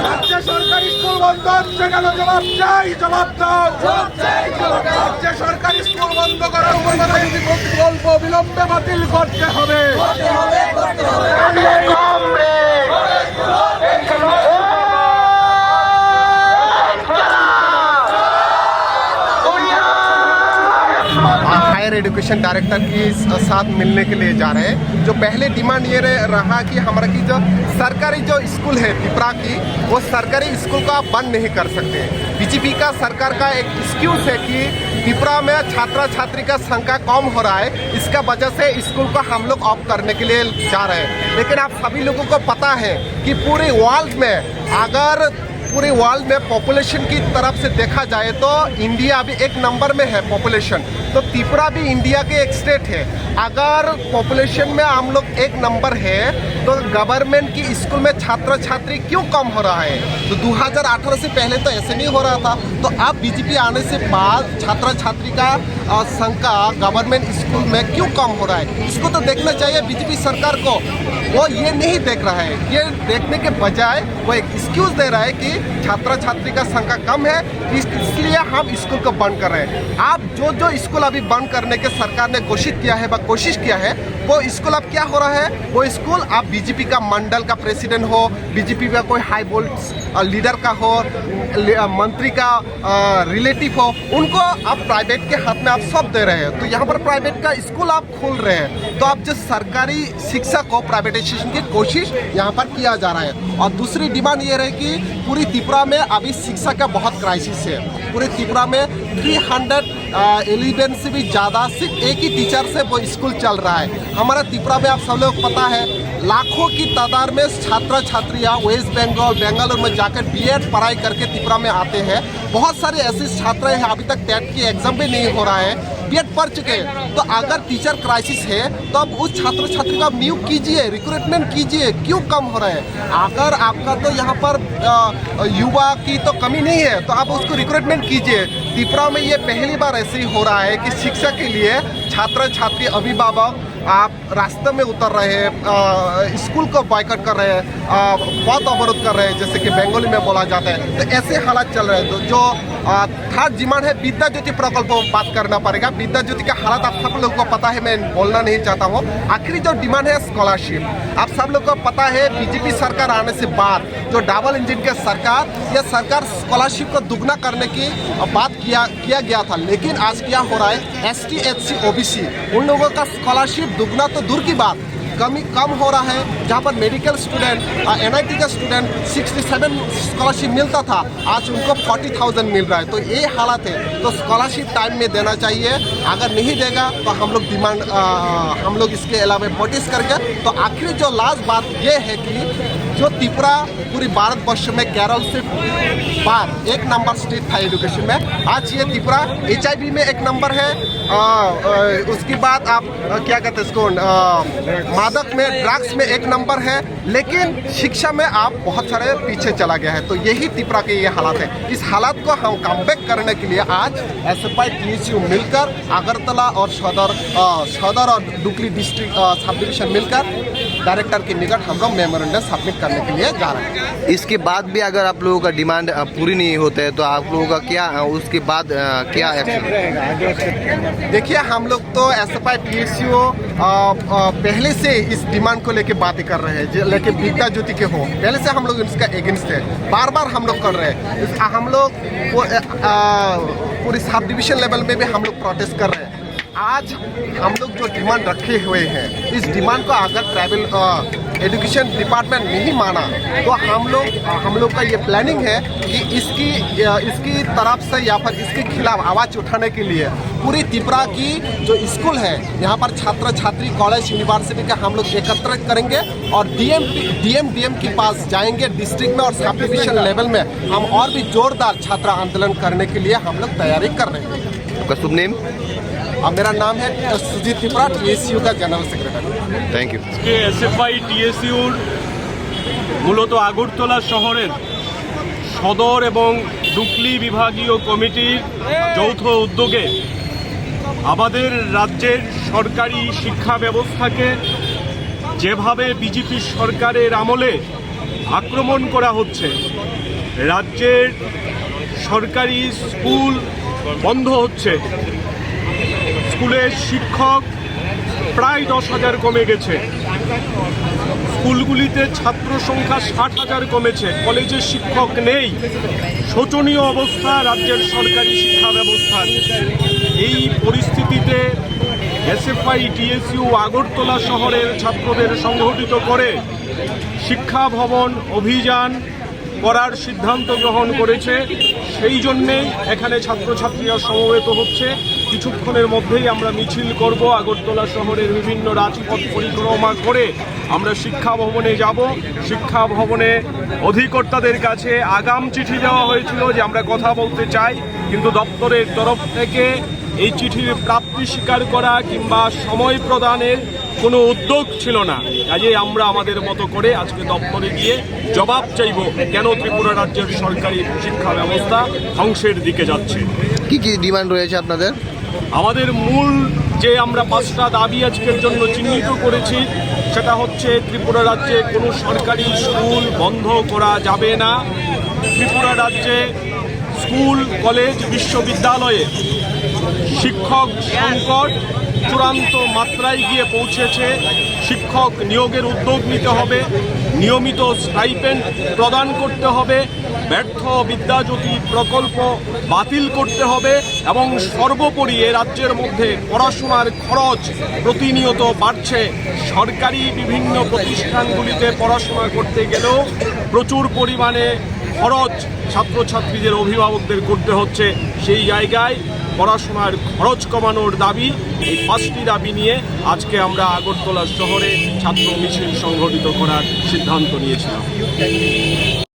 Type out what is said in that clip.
রাজ্য সরকারি স্কুল বন্ধ হচ্ছে কেন? জবাব চাই, জবাব দাও। রাজ্য সরকারি স্কুল বন্ধ করার প্রকল্প বিলম্বে বাতিল করতে হবে। हायर एजुकेशन डायरेक्टर के साथ मिलने के लिए जा रहे हैं। जो पहले डिमांड ये रहा कि हमारा की जो सरकारी जो स्कूल है त्रिपुरा की, वो सरकारी स्कूल को आप बंद नहीं कर सकते। बीजेपी का सरकार का एक एक्सक्यूज है कि त्रिपुरा में छात्र छात्री का संख्या कम हो रहा है, इसका वजह से स्कूल को हम लोग ऑफ करने के लिए जा रहे हैं। लेकिन आप सभी लोगों को पता है कि पूरे वर्ल्ड में, अगर पूरे वर्ल्ड में पॉपुलेशन की तरफ से देखा जाए तो इंडिया अभी एक नंबर में है पॉपुलेशन, तो त्रिपुरा भी इंडिया के एक स्टेट है। अगर पॉपुलेशन में हम लोग एक नंबर है तो गवर्नमेंट की स्कूल में छात्र छात्री क्यों कम हो रहा है? तो 2018 से पहले तो ऐसे नहीं हो रहा था। तो अब बीजेपी आने से बाद छात्र छात्री का संख्या गवर्नमेंट स्कूल में क्यों कम हो रहा है, इसको तो देखना चाहिए बीजेपी सरकार को। वो ये नहीं देख रहा है, ये देखने के बजाय वो एक एक्सक्यूज दे रहा है कि छात्र छात्री का संख्या कम है, इसलिए हम स्कूल को बंद कर रहे हैं। आप जो स्कूल अभी बंद करने के सरकार ने घोषित किया है व कोशिश किया है, वो स्कूल अब क्या हो रहा है? वो स्कूल आप बीजेपी का मंडल का प्रेसिडेंट हो, बीजेपी का कोई हाई वोल्ट लीडर का हो, मंत्री का रिलेटिव हो, उनको आप प्राइवेट के हाथ में आप सब दे रहे हैं। तो यहाँ पर प्राइवेट का स्कूल आप खोल रहे हैं, तो आप जो सरकारी शिक्षा को प्राइवेटाइजेशन की कोशिश यहाँ पर किया जा रहा है। और दूसरी डिमांड ये रहे कि पूरी त्रिपुरा में अभी शिक्षा का बहुत क्राइसिस है। पूरे त्रिपुरा में 311 से भी ज़्यादा सिर्फ एक ही टीचर से वो स्कूल चल रहा है। हमारा त्रिपुरा में आप सब लोग पता है लाखों की तादाद में छात्र छात्रियाँ वेस्ट बंगाल बेंगलुरु में जाकर बीएड पढ़ाई करके त्रिपुरा में आते हैं। बहुत सारे ऐसे छात्र हैं अभी तक टेट की एग्जाम भी नहीं हो रहा है, बीएड पढ़ चुके हैं। तो अगर टीचर क्राइसिस है तो अब उस छात्र छात्री का नियुक्त कीजिए, रिक्रूटमेंट कीजिए, क्यों कम हो रहा है? अगर आपका तो यहाँ पर युवा की तो कमी नहीं है तो आप उसको रिक्रूटमेंट कीजिए। त्रिपुरा में ये पहली बार ऐसे ही हो रहा है कि शिक्षा के लिए छात्र छात्री अभिभावक आप रास्ते में उतर रहे हैं, स्कूल को बॉयकॉट कर रहे हैं, पथ अवरोध कर रहे हैं, जैसे कि बंगाली में बोला जाता है। तो ऐसे हालात चल रहे हैं। तो जो थर्ड डिमांड है विद्या ज्योति प्रकल्प पर बात करना पड़ेगा। विद्या ज्योति का हालात आप सब लोगों को पता है, मैं बोलना नहीं चाहता हूँ। आखिरी जो डिमांड है स्कॉलरशिप, आप सब लोग को पता है बीजेपी सरकार आने से बाद जो डबल इंजन के सरकार, यह सरकार स्कॉलरशिप को दुगना करने की बात किया गया था। लेकिन आज क्या हो रहा है, ST SC OBC उन लोगों का स्कॉलरशिप दुगना तो दूर की बात कम हो रहा है। जहाँ पर मेडिकल स्टूडेंट NIT का स्टूडेंट 67 स्कॉलरशिप मिलता था, आज उनको 40,000 मिल रहा है। तो ये हालत है। तो स्कॉलरशिप टाइम में देना चाहिए, अगर नहीं देगा तो हम लोग डिमांड हम लोग इसके अलावा प्रोटेस्ट करके। तो आखिरी जो लास्ट बात ये है कि जो त्रिपुरा पूरी भारतवर्ष में केरल से बाहर एक नंबर स्टेट था एजुकेशन में, आज ये त्रिपुरा HIV में एक नंबर है। उसके बाद आप क्या कहते हैं इसको, मादक में ड्रग्स में एक नंबर है, लेकिन शिक्षा में आप बहुत सारे पीछे चला गया है। तो यही त्रिपुरा के ये हालात है। इस हालात को हम कमबैक करने के लिए आज SFI TSU मिलकर अगरतला और सदर और डुकली डिस्ट्रिक्ट सब डिविजन मिलकर डायरेक्टर के निकट हम लोग मेमोरेंडम सबमिट करने के लिए जा रहे हैं। इसके बाद भी अगर आप लोगों का डिमांड पूरी नहीं होता है तो आप लोगों का क्या उसके बाद क्या एक्शन रहेगा? देखिए, हम लोग तो SFI TSU पहले से इस डिमांड को लेके बातें कर रहे हैं, लेकिन विद्या ज्योति के हो पहले से हम लोग इसका एगेंस्ट है। बार बार हम लोग कर रहे हैं। हम लोग पूरी सब डिविजन लेवल में भी हम लोग प्रोटेस्ट कर रहे हैं। आज हम लोग जो डिमांड रखे हुए हैं, इस डिमांड को अगर ट्राइबल एजुकेशन डिपार्टमेंट नहीं माना तो हम लोग का ये प्लानिंग है कि इसकी तरफ से या फिर इसके खिलाफ आवाज़ उठाने के लिए पूरी त्रिपुरा की जो स्कूल है, यहाँ पर छात्र छात्री कॉलेज यूनिवर्सिटी का हम लोग एकत्रित करेंगे और DM के पास जाएंगे डिस्ट्रिक्ट में और सब डिविजन लेवल में हम और भी जोरदार छात्र आंदोलन करने के लिए हम लोग तैयारी कर रहे हैं। आपका शुभ नेम? मेरा नाम है सुजीत त्रिपुरा, TSU का general secretary. Thank you. SFI TSUর মূলত আগরতলা শহরের সদর এবং ডুকলি বিভাগীয় কমিটির যৌথ উদ্যোগে আমাদের রাজ্যের সরকারি শিক্ষা ব্যবস্থাকে যেভাবে বিজেপি সরকারের আমলে আক্রমণ করা হচ্ছে। রাজ্যের সরকারি স্কুল বন্ধ হচ্ছে, স্কুলের শিক্ষক প্রায় 10,000 কমে গেছে, স্কুলগুলিতে ছাত্র সংখ্যা 60,000 কমেছে, কলেজে শিক্ষক নেই। শোচনীয় অবস্থা রাজ্যের সরকারি শিক্ষা ব্যবস্থার। এই পরিস্থিতিতে এসএফআই টিএসইউ আগরতলা শহরের ছাত্রদের সংগঠিত করে শিক্ষা ভবন অভিযান করার সিদ্ধান্ত গ্রহণ করেছে। সেই জন্যেই এখানে ছাত্রছাত্রীরা সমবেত হচ্ছে। কিছুক্ষণের মধ্যেই আমরা মিছিল করব, আগরতলা শহরের বিভিন্ন রাজপথ পরিক্রমা করে আমরা শিক্ষা ভবনে যাব। শিক্ষা ভবনে অধিকর্তাদের কাছে আগাম চিঠি দেওয়া হয়েছিল যে আমরা কথা বলতে চাই, কিন্তু দপ্তরের তরফ থেকে এই চিঠির প্রাপ্তি স্বীকার করা কিংবা সময় প্রদানের কোনো উদ্যোগ ছিল না। কাজে আমরা আমাদের মতো করে আজকে দপ্তরে গিয়ে জবাব চাইব কেন ত্রিপুরা রাজ্যের সরকারি শিক্ষা ব্যবস্থা ধ্বংসের দিকে যাচ্ছে। কি কি ডিমান্ড রয়েছে আপনাদের? আমাদের মূল যে আমরা 5টা দাবি আজকের জন্য চিহ্নিত করেছি, সেটা হচ্ছে ত্রিপুরা রাজ্যে কোনো সরকারি স্কুল বন্ধ করা যাবে না। ত্রিপুরা রাজ্যে স্কুল কলেজ বিশ্ববিদ্যালয়ে শিক্ষক সংকট চূড়ান্ত মাত্রায় গিয়ে পৌঁছেছে। শিক্ষক নিয়োগের উদ্যোগ নিতে হবে, নিয়মিত স্টাইপেন্ড প্রদান করতে হবে, ব্যর্থ বিদ্যাজ্যোতি প্রকল্প বাতিল করতে হবে এবং সর্বোপরি রাজ্যের মধ্যে পড়াশোনার খরচ প্রতিনিয়ত বাড়ছে। সরকারি বিভিন্ন প্রতিষ্ঠানগুলিতে পড়াশোনা করতে গেলেও প্রচুর পরিমাণে খরচ ছাত্রছাত্রীদের অভিভাবকদের করতে হচ্ছে। সেই জায়গায় পড়াশোনার খরচ কমানোর দাবি, এই 5টি দাবি নিয়ে আজকে আমরা আগরতলা শহরে ছাত্র মিছিল সংগঠিত করার সিদ্ধান্ত নিয়েছিলাম।